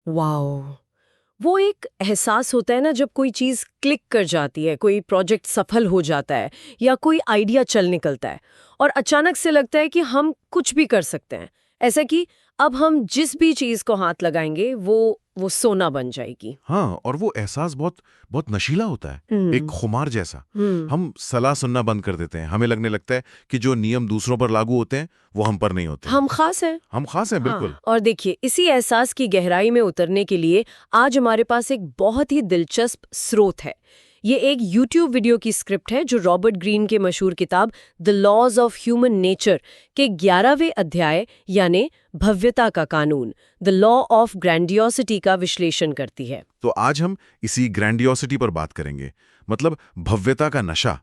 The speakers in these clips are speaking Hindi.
वाओ, वो एक एहसास होता है ना जब कोई चीज़ क्लिक कर जाती है, कोई प्रोजेक्ट सफल हो जाता है या कोई आइडिया चल निकलता है और अचानक से लगता है कि हम कुछ भी कर सकते हैं। ऐसा कि अब हम जिस भी चीज़ को हाथ लगाएंगे वो सोना बन जाएगी। हाँ, और वो एहसास बहुत बहुत नशीला होता है, एक हम्म। खुमार जैसा। हम्म। हम सलाह सुनना बंद कर देते हैं, हमें लगने लगता है कि जो नियम दूसरों पर लागू होते हैं वो हम पर नहीं होते। हम खास हैं। हम खास हैं, बिल्कुल। हाँ, और देखिए इसी एहसास की गहराई में उतरने के लिए आज हमारे पास एक बहुत ही दिलचस्प स्रोत है। ये एक YouTube वीडियो की स्क्रिप्ट है जो रॉबर्ट ग्रीन के मशहूर किताब the laws of human nature के 11वें अध्याय यानी भव्यता का कानून, द लॉ ऑफ ग्रैंडियोसिटी का विश्लेषण करती है। तो आज हम इसी ग्रैंडियोसिटी पर बात करेंगे, मतलब भव्यता का नशा।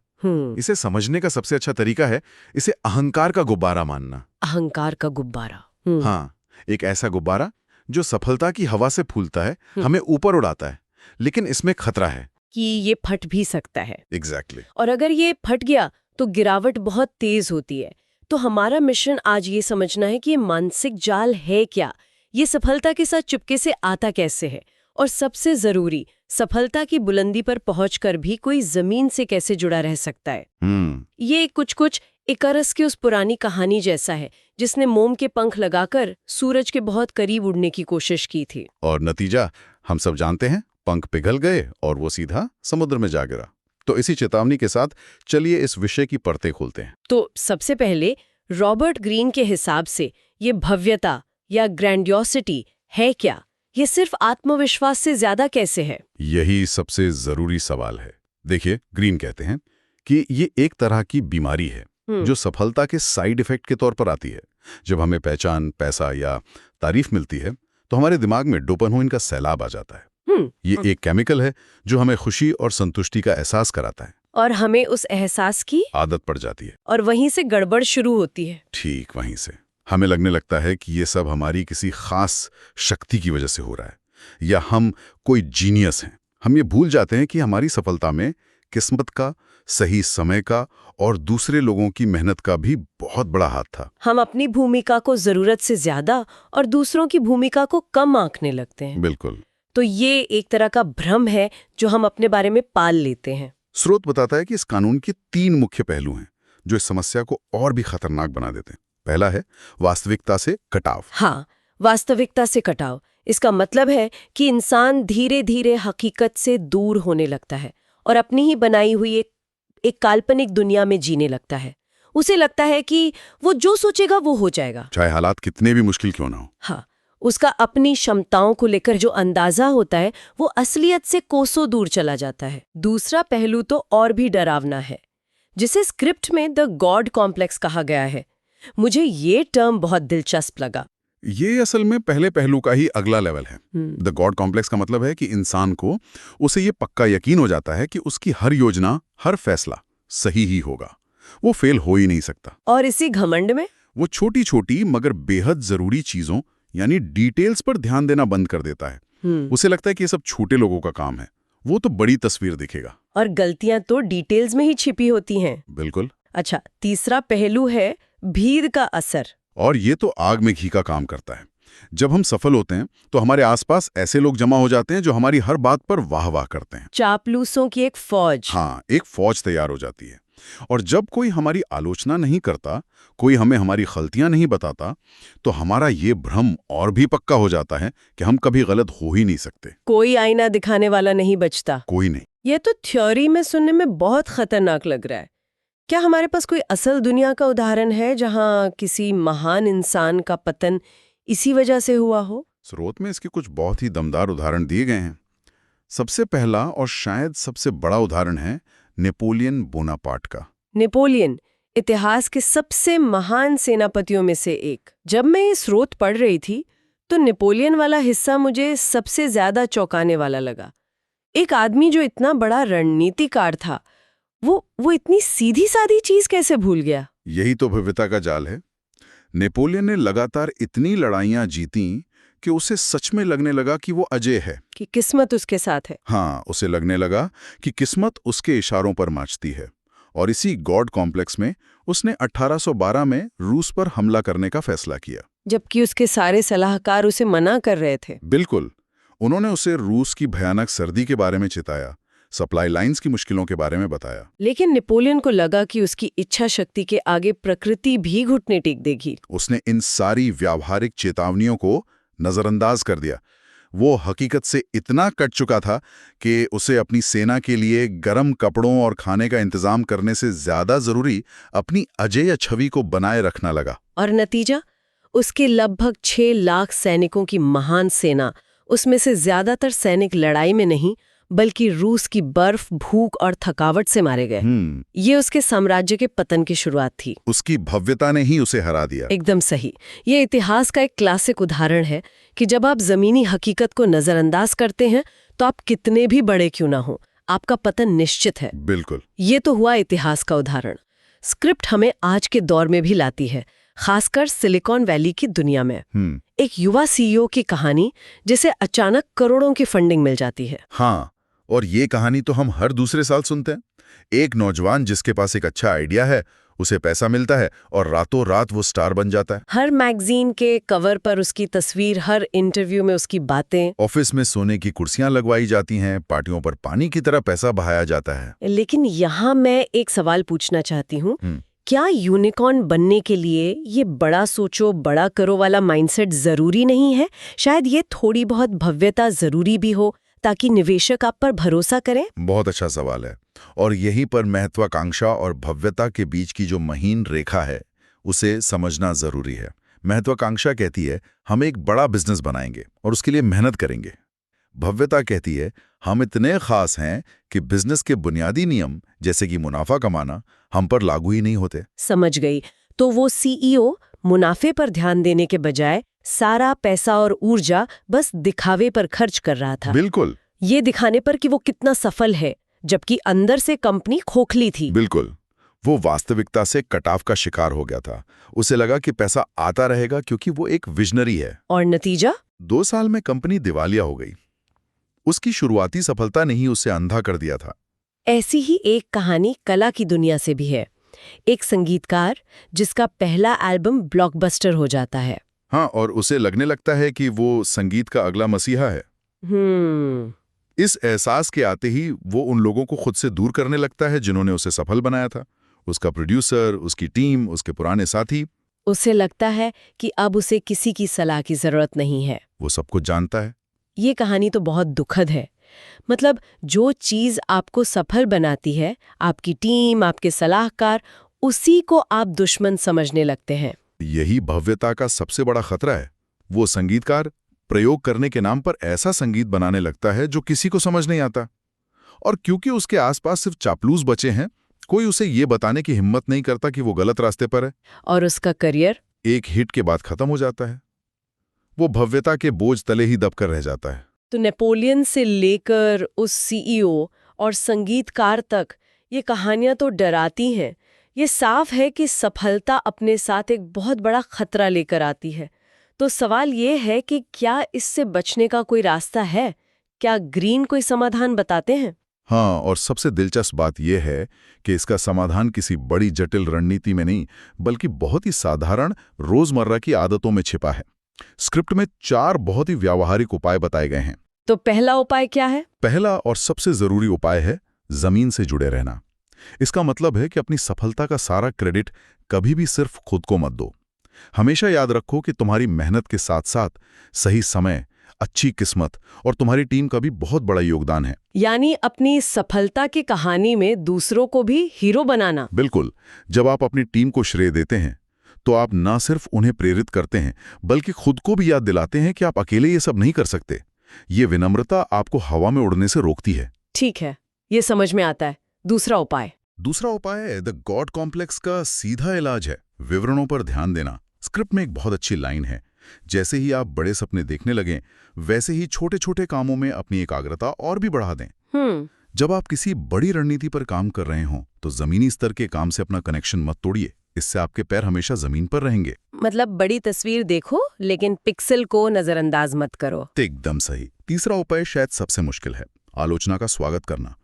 इसे समझने का सबसे अच्छा तरीका है इसे अहंकार का गुब्बारा मानना। अहंकार का गुब्बारा। हाँ, एक ऐसा गुब्बारा जो सफलता की हवा से फूलता है, हमें ऊपर उड़ाता है, लेकिन इसमें खतरा है कि ये फट भी सकता है। एग्जैक्टली। और अगर ये फट गया तो गिरावट बहुत तेज होती है। तो हमारा मिशन आज ये समझना है कि ये मानसिक जाल है क्या, ये सफलता के साथ चुपके से आता कैसे है, और सबसे जरूरी सफलता की बुलंदी पर पहुंचकर भी कोई जमीन से कैसे जुड़ा रह सकता है। ये कुछ इकारस की उस पुरानी कहानी जैसा है जिसने मोम के पंख लगाकर सूरज के बहुत करीब उड़ने की कोशिश की थी। और नतीजा हम सब जानते हैं, पंख पिघल गए और वो सीधा समुद्र में जा गिरा। तो इसी चेतावनी के साथ चलिए इस विषय की परतें खोलते हैं। तो सबसे पहले रॉबर्ट ग्रीन के हिसाब से ये भव्यता या ग्रैंडियोसिटी है क्या? ये सिर्फ आत्मविश्वास से ज्यादा कैसे है? यही सबसे जरूरी सवाल है। देखिए, ग्रीन कहते हैं कि ये एक तरह की बीमारी है जो सफलता के साइड इफेक्ट के तौर पर आती है। जब हमें पहचान, पैसा या तारीफ मिलती है तो हमारे दिमाग में डोपामाइन का सैलाब आ जाता है। ये एक केमिकल है जो हमें खुशी और संतुष्टि का एहसास कराता है, और हमें उस एहसास की आदत पड़ जाती है, और वहीं से गड़बड़ शुरू होती है। ठीक वहीं से हमें लगने लगता है कि ये सब हमारी किसी खास शक्ति की वजह से हो रहा है या हम कोई जीनियस हैं। हम ये भूल जाते हैं कि हमारी सफलता में किस्मत का, सही समय का और दूसरे लोगों की मेहनत का भी बहुत बड़ा हाथ था। हम अपनी भूमिका को जरूरत से ज्यादा और दूसरों की भूमिका को कम आंकने लगते हैं। बिल्कुल। तो ये एक तरह का भ्रम है जो हम अपने बारे में पाल लेते हैं। स्रोत बताता है कि इस कानून के 3 मुख्य पहलू हैं जो इस समस्या को और भी खतरनाक बना देते हैं। पहला है वास्तविकता से कटाव। हाँ, वास्तविकता से कटाव। इसका मतलब है कि इंसान धीरे धीरे हकीकत से दूर होने लगता है और अपनी ही बनाई हुई एक काल्पनिक दुनिया में जीने लगता है। उसे लगता है कि वो जो सोचेगा वो हो जाएगा, चाहे हालात कितने भी मुश्किल क्यों ना हो। हाँ, उसका अपनी क्षमताओं को लेकर जो अंदाजा होता है वो असलियत से कोसों दूर चला जाता है। दूसरा पहलू तो और भी डरावना है, जिसे स्क्रिप्ट में द गॉड कॉम्प्लेक्स कहा गया है। मुझे ये टर्म बहुत दिलचस्प लगा। ये असल में पहले पहलू का ही अगला लेवल है। द गॉड कॉम्प्लेक्स का मतलब है कि इंसान को उसे ये पक्का यकीन हो जाता है कि उसकी हर योजना, हर फैसला सही ही होगा, वो फेल हो ही नहीं सकता। और इसी घमंड में वो छोटी छोटी मगर बेहद जरूरी चीजों यानी डिटेल्स पर ध्यान देना बंद कर देता है। उसे लगता है कि ये सब छोटे लोगों का काम है, वो तो बड़ी तस्वीर दिखेगा। और गलतियां तो डिटेल्स में ही छिपी होती हैं। बिल्कुल। अच्छा, तीसरा पहलू है भीड़ का असर। और ये तो आग में घी का काम करता है। जब हम सफल होते हैं तो हमारे आसपास ऐसे लोग जमा हो जाते हैं जो हमारी हर बात पर वाह वाह करते हैं। चापलूसों की एक फौज। हाँ, एक फौज तैयार हो जाती है। और जब कोई हमारी आलोचना नहीं करता, कोई हमें हमारी गलतियां नहीं बताता, तो हमारा ये भ्रम और भी पक्का हो जाता है कि हम कभी गलत हो ही नहीं सकते। कोई आईना दिखाने वाला नहीं बचता। कोई नहीं। ये तो थ्योरी में सुनने में बहुत खतरनाक लग रहा है। क्या हमारे पास कोई असल दुनिया का उदाहरण है जहां किसी महान इंसान का पतन इसी वजह से हुआ हो? स्रोत में इसके कुछ बहुत ही दमदार उदाहरण दिए गए हैं। सबसे पहला और शायद सबसे बड़ा उदाहरण है नेपोलियन बोनापार्ट का। नेपोलियन इतिहास के सबसे महान सेनापतियों में से एक। जब मैं ये स्रोत पढ़ रही थी तो नेपोलियन वाला हिस्सा मुझे सबसे ज्यादा चौंकाने वाला लगा। एक आदमी जो इतना बड़ा रणनीतिकार था, वो इतनी सीधी सादी चीज कैसे भूल गया? यही तो भव्यता का जाल है। नेपोलियन ने लगातार इतनी लड़ाइयां जीती कि उसे सच में लगने लगा कि वो अजय है, कि किस्मत उसके साथ है। हाँ, उसे लगने लगा कि किस्मत उसके इशारों पर नाचती है। और इसी गॉड कॉम्प्लेक्स में उसने 1812 में रूस पर हमला करने का फैसला किया, जबकि उसके सारे सलाहकार उसे मना कर रहे थे। बिल्कुल। उन्होंने उसे रूस की भयानक सर्दी के बारे में चिताया, सप्लाई लाइंस की मुश्किलों के बारे में बताया। लेकिन नेपोलियन को लगा कि उसकी इच्छा शक्ति के आगे प्रकृति भी घुटने टेक देगी। उसने इन सारी व्यावहारिक चेतावनियों को नजरअंदाज कर दिया। वो हकीकत से इतना कट चुका था कि उसे अपनी सेना के लिए गर्म कपड़ों और खाने का इंतजाम करने से ज्यादा जरूरी अपनी अजेय छवि को बनाए रखना लगा। और नतीजा, उसके लगभग 6 लाख सैनिकों की महान सेना, उसमें से ज्यादातर सैनिक लड़ाई में नहीं बल्कि रूस की बर्फ, भूख और थकावट से मारे गए। ये उसके साम्राज्य के पतन की शुरुआत थी। उसकी भव्यता ने ही उसे हरा दिया। एकदम सही। ये इतिहास का एक क्लासिक उदाहरण है कि जब आप जमीनी हकीकत को नजरअंदाज करते हैं तो आप कितने भी बड़े क्यों ना हो, आपका पतन निश्चित है। बिल्कुल। ये तो हुआ इतिहास का उदाहरण। स्क्रिप्ट हमें आज के दौर में भी लाती है, खासकर सिलिकॉन वैली की दुनिया में। एक युवा सीईओ की कहानी जिसे अचानक करोड़ों की फंडिंग मिल जाती है। हाँ, और ये कहानी तो हम हर दूसरे साल सुनते हैं। एक नौजवान जिसके पास एक अच्छा आइडिया है, उसे पैसा मिलता है और रातों रात वो स्टार बन जाता है। हर मैगजीन के कवर पर उसकी तस्वीर, हर इंटरव्यू में उसकी बातें। ऑफिस में सोने की कुर्सियां लगवाई जाती हैं, पार्टियों पर पानी की तरह पैसा बहाया जाता है। लेकिन यहाँ मैं एक सवाल पूछना चाहती हूँ, क्या यूनिकॉर्न बनने के लिए ये बड़ा सोचो बड़ा करो वाला माइंडसेट जरूरी नहीं है? शायद ये थोड़ी बहुत भव्यता जरूरी भी हो ताकि निवेशक आप पर भरोसा करें। बहुत अच्छा सवाल है, और यहीं पर महत्वाकांक्षा और भव्यता के बीच की जो महीन रेखा है उसे समझना जरूरी है। महत्वाकांक्षा कहती है हम एक बड़ा बिजनेस बनाएंगे और उसके लिए मेहनत करेंगे। भव्यता कहती है हम इतने खास हैं कि बिजनेस के बुनियादी नियम जैसे कि मुनाफा कमाना हम पर लागू ही नहीं होते। समझ गई। तो वो सीईओ मुनाफे पर ध्यान देने के बजाय सारा पैसा और ऊर्जा बस दिखावे पर खर्च कर रहा था। बिल्कुल। ये दिखाने पर कि वो कितना सफल है, जबकि अंदर से कंपनी खोखली थी। बिल्कुल। वो वास्तविकता से कटाव का शिकार हो गया था। उसे लगा कि पैसा आता रहेगा क्योंकि वो एक विजनरी है। और नतीजा? 2 साल में कंपनी दिवालिया हो गई। उसकी शुरुआती सफलता ने ही उसे अंधा कर दिया था। ऐसी ही एक कहानी कला की दुनिया से भी है। एक संगीतकार जिसका पहला एल्बम ब्लॉकबस्टर हो जाता है। हाँ, और उसे लगने लगता है कि वो संगीत का अगला मसीहा है। इस एहसास के आते ही वो उन लोगों को खुद से दूर करने लगता है जिन्होंने उसे सफल बनाया था। उसका प्रोड्यूसर, उसकी टीम, उसके पुराने साथी। उसे लगता है कि अब उसे किसी की सलाह की जरूरत नहीं है। वो सब कुछ जानता है। ये कहानी तो बहुत दुखद है। मतलब जो चीज आपको सफल बनाती है, आपकी टीम, आपके सलाहकार, उसी को आप दुश्मन समझने लगते हैं। यही भव्यता का सबसे बड़ा खतरा है। वो संगीतकार प्रयोग करने के नाम पर ऐसा संगीत बनाने लगता है जो किसी को समझ नहीं आता, और क्योंकि उसके आसपास सिर्फ चापलूस बचे हैं, कोई उसे ये बताने की हिम्मत नहीं करता कि वो गलत रास्ते पर है। और उसका करियर एक हिट के बाद खत्म हो जाता है। वो भव्यता के बोझ तले ही दबकर रह जाता है। तो नेपोलियन से लेकर उस सीईओ और संगीतकार तक ये कहानियां तो डराती हैं। ये साफ है कि सफलता अपने साथ एक बहुत बड़ा खतरा लेकर आती है। तो सवाल ये है कि क्या इससे बचने का कोई रास्ता है? क्या ग्रीन कोई समाधान बताते हैं? हाँ, और सबसे दिलचस्प बात यह है कि इसका समाधान किसी बड़ी जटिल रणनीति में नहीं, बल्कि बहुत ही साधारण रोजमर्रा की आदतों में छिपा है। स्क्रिप्ट में 4 बहुत ही व्यावहारिक उपाय बताए गए हैं। तो पहला उपाय क्या है? पहला और सबसे जरूरी उपाय है जमीन से जुड़े रहना। इसका मतलब है कि अपनी सफलता का सारा क्रेडिट कभी भी सिर्फ खुद को मत दो। हमेशा याद रखो कि तुम्हारी मेहनत के साथ साथ सही समय, अच्छी किस्मत और तुम्हारी टीम का भी बहुत बड़ा योगदान है। यानी अपनी सफलता की कहानी में दूसरों को भी हीरो बनाना। बिल्कुल। जब आप अपनी टीम को श्रेय देते हैं तो आप ना सिर्फ उन्हें प्रेरित करते हैं, बल्कि खुद को भी याद दिलाते हैं कि आप अकेले ये सब नहीं कर सकते। ये विनम्रता आपको हवा में उड़ने से रोकती है। ठीक है, ये समझ में आता है। दूसरा उपाय द गॉड कॉम्प्लेक्स का सीधा इलाज है विवरणों पर ध्यान देना। स्क्रिप्ट में एक बहुत अच्छी लाइन है, जैसे ही आप बड़े सपने देखने लगें, वैसे ही छोटे छोटे कामों में अपनी एकाग्रता और भी बढ़ा दें। जब आप किसी बड़ी रणनीति पर काम कर रहे हों तो जमीनी स्तर के काम से अपना कनेक्शन मत तोड़िए। इससे आपके पैर हमेशा जमीन पर रहेंगे। मतलब बड़ी तस्वीर देखो लेकिन पिक्सल को नजरअंदाज मत करो। एकदम सही। तीसरा उपाय शायद सबसे मुश्किल है, आलोचना का स्वागत करना।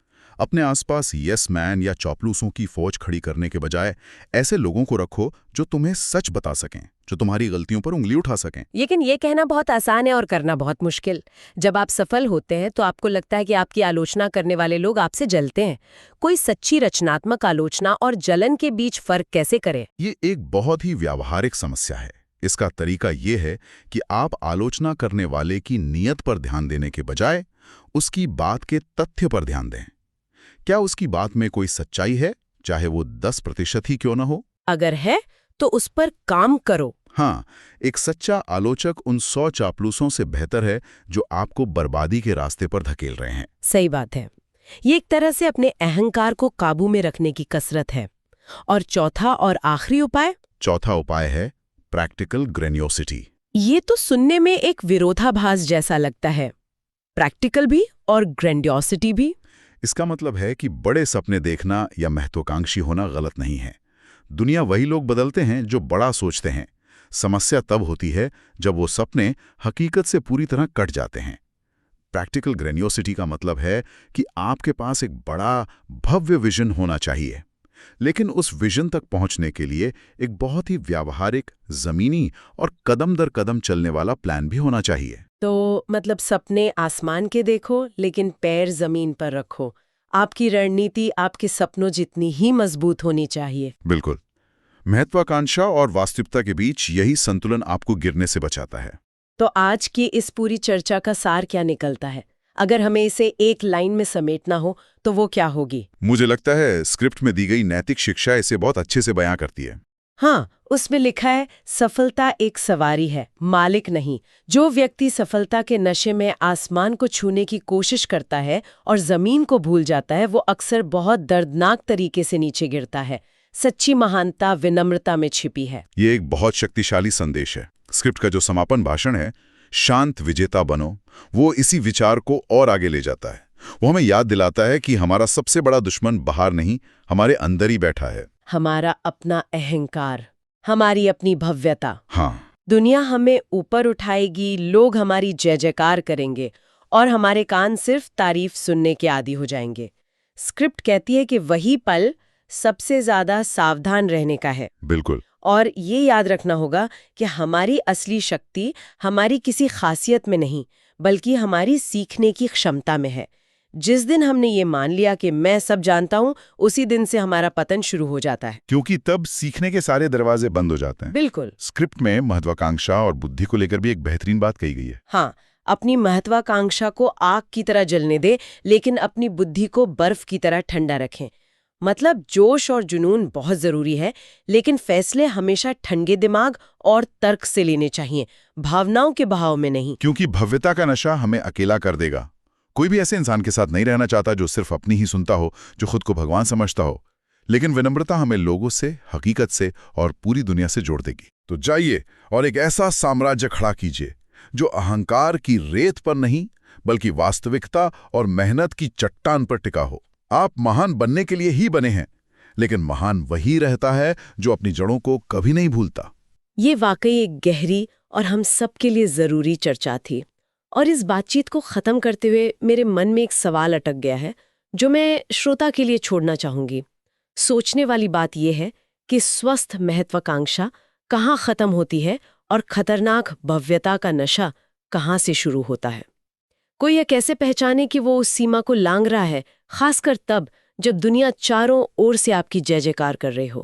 अपने आसपास यस मैन या चापलूसों की फौज खड़ी करने के बजाय ऐसे लोगों को रखो जो तुम्हें सच बता सकें, जो तुम्हारी गलतियों पर उंगली उठा सकें। लेकिन ये कहना बहुत आसान है और करना बहुत मुश्किल। जब आप सफल होते हैं तो आपको लगता है कि आपकी आलोचना करने वाले लोग आपसे जलते हैं। कोई सच्ची रचनात्मक आलोचना और जलन के बीच फर्क कैसे करे? ये एक बहुत ही व्यावहारिक समस्या है। इसका तरीका ये है कि आप आलोचना करने वाले की नीयत पर ध्यान देने के बजाय उसकी बात के तथ्य पर ध्यान दें। क्या उसकी बात में कोई सच्चाई है, चाहे वो 10% ही क्यों न हो? अगर है तो उस पर काम करो। हाँ, एक सच्चा आलोचक उन 100 चापलूसों से बेहतर है जो आपको बर्बादी के रास्ते पर धकेल रहे हैं। सही बात है। ये एक तरह से अपने अहंकार को काबू में रखने की कसरत है। और चौथा और आखिरी उपाय? चौथा उपाय है प्रैक्टिकल ग्रेन्योसिटी। ये तो सुनने में एक विरोधाभास जैसा लगता है। प्रैक्टिकल भी और ग्रैंडियोसिटी भी। इसका मतलब है कि बड़े सपने देखना या महत्वाकांक्षी होना गलत नहीं है। दुनिया वही लोग बदलते हैं जो बड़ा सोचते हैं। समस्या तब होती है जब वो सपने हकीकत से पूरी तरह कट जाते हैं। प्रैक्टिकल ग्रेन्योसिटी का मतलब है कि आपके पास एक बड़ा भव्य विजन होना चाहिए, लेकिन उस विजन तक पहुंचने के लिए एक बहुत ही व्यावहारिक, जमीनी और कदम दर कदम चलने वाला प्लान भी होना चाहिए। तो मतलब सपने आसमान के देखो लेकिन पैर जमीन पर रखो। आपकी रणनीति आपके सपनों जितनी ही मजबूत होनी चाहिए। बिल्कुल। महत्वाकांक्षा और वास्तविकता के बीच यही संतुलन आपको गिरने से बचाता है। तो आज की इस पूरी चर्चा का सार क्या निकलता है? अगर हमें इसे एक लाइन में समेटना हो तो वो क्या होगी? मुझे लगता है स्क्रिप्ट में दी गई नैतिक शिक्षा इसे बहुत अच्छे से बयां करती है। हाँ, उसमें लिखा है, सफलता एक सवारी है, मालिक नहीं। जो व्यक्ति सफलता के नशे में आसमान को छूने की कोशिश करता है और जमीन को भूल जाता है, वो अक्सर बहुत दर्दनाक तरीके से नीचे गिरता है। सच्ची महानता विनम्रता में छिपी है। ये एक बहुत शक्तिशाली संदेश है। स्क्रिप्ट का जो समापन भाषण है, शांत विजेता बनो, वो इसी विचार को और आगे ले जाता है। वो हमें याद दिलाता है कि हमारा सबसे बड़ा दुश्मन बाहर नहीं, हमारे अंदर ही बैठा है। हमारा अपना अहंकार, हमारी अपनी भव्यता। हाँ, दुनिया हमें ऊपर उठाएगी, लोग हमारी जय जयकार करेंगे और हमारे कान सिर्फ तारीफ सुनने के आदी हो जाएंगे। स्क्रिप्ट कहती है कि वही पल सबसे ज्यादा सावधान रहने का है। बिल्कुल। और ये याद रखना होगा कि हमारी असली शक्ति हमारी किसी खासियत में नहीं, बल्कि हमारी सीखने की क्षमता में है। जिस दिन हमने ये मान लिया कि मैं सब जानता हूँ, उसी दिन से हमारा पतन शुरू हो जाता है। क्योंकि तब सीखने के सारे दरवाजे बंद हो जाते हैं। बिल्कुल। स्क्रिप्ट में महत्वाकांक्षा और बुद्धि को लेकर भी एक बेहतरीन बात कही गई है। हाँ, अपनी महत्वाकांक्षा को आग की तरह जलने दे, लेकिन अपनी बुद्धि को बर्फ की तरह ठंडा रखें। मतलब जोश और जुनून बहुत जरूरी है, लेकिन फैसले हमेशा ठंडे दिमाग और तर्क से लेने चाहिए, भावनाओं के बहाव में नहीं। क्योंकि भव्यता का नशा हमें अकेला कर देगा। कोई भी ऐसे इंसान के साथ नहीं रहना चाहता जो सिर्फ अपनी ही सुनता हो, जो खुद को भगवान समझता हो। लेकिन विनम्रता हमें लोगों से, हकीकत से और पूरी दुनिया से जोड़ देगी। तो जाइए और एक ऐसा साम्राज्य खड़ा कीजिए जो अहंकार की रेत पर नहीं, बल्कि वास्तविकता और मेहनत की चट्टान पर टिका हो। आप महान बनने के लिए ही बने हैं, लेकिन महान वही रहता है जो अपनी जड़ों को कभी नहीं भूलता। ये वाकई एक गहरी और हम सबके लिए जरूरी चर्चा थी। और इस बातचीत को खत्म करते हुए मेरे मन में एक सवाल अटक गया है, जो मैं श्रोता के लिए छोड़ना चाहूंगी। सोचने वाली बात यह है कि स्वस्थ महत्वाकांक्षा कहाँ खत्म होती है और खतरनाक भव्यता का नशा कहाँ से शुरू होता है। कोई यह कैसे पहचाने कि वो उस सीमा को लांघ रहा है, खासकर तब जब दुनिया चारों ओर से आपकी जय जयकार कर रही हो।